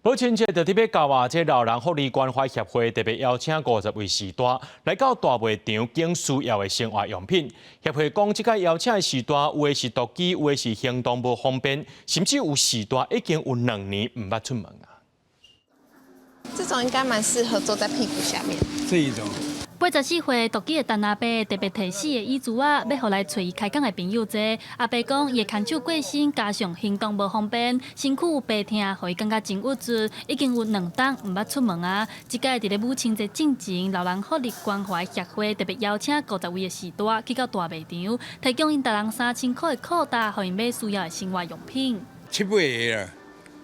母亲节就特别到啊，这老人福利关怀协会特别邀请50位士大来到大卖场拣需要的生活用品。协会讲，这个邀请的士大有的是独居，有的是行动不方便，甚至有士大已经有2年唔捌出门啊。这种应该蛮适合坐在屁股下面。这一种。 84岁独居的陈阿伯特别提示的遗嘱啊，要互来找伊开讲的朋友坐。阿伯讲，伊牵手过身，加上行动无方便，身躯有病痛，互伊感觉真郁卒，已经有2冬唔捌出门啊。即届伫咧母亲节进前，老人福利关怀协会特别邀请50位的士大去到大卖场，提供因逐人3000块的扣打，互因买需要的生活用品。7、8个啦，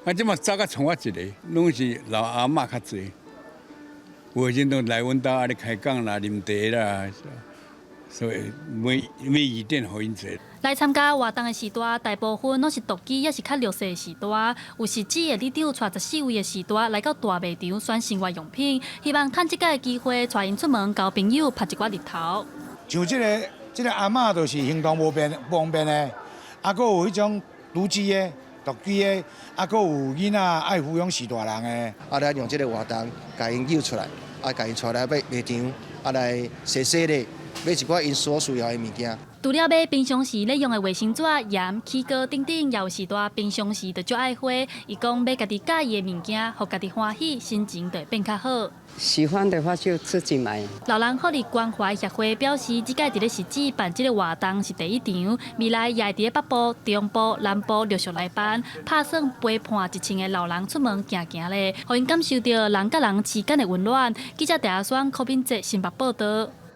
啊，即嘛早甲创我一个，拢是老阿嬷较济。 有诶人都来阮兜啊咧开讲啦、啉茶啦，所以每雨店互因坐。来参加活动的士大，大部分拢是独居，也是较弱势的士大。有实际的里长带14位的士大来到大卖场选生活用品，希望趁即个机会带因出门交朋友，拍一寡日头。像这个阿嬷就是行动无方便的，啊，佫有迄种独居的、独居的，啊，佫有囡仔爱抚养是大人的。啊，来用这个活动，甲因揪出来，啊，甲因带来卖场，啊来细细的买一寡因所需要的物件。除了买平常时咧用的卫生纸、盐、起膏等等，也有士大平常时就足爱花。伊讲买家己介意的物件，互家己欢喜，心情就会变较好。 喜欢的话就自己买。老人福利关怀协会表示，即届伫咧实际办即个活动是第1场，未来也会伫咧北部、中部、南部陆续来办，打算陪伴1000个老人出门行行咧，互因感受到人甲人之间的温暖。记者戴阿双、柯斌哲新北报道。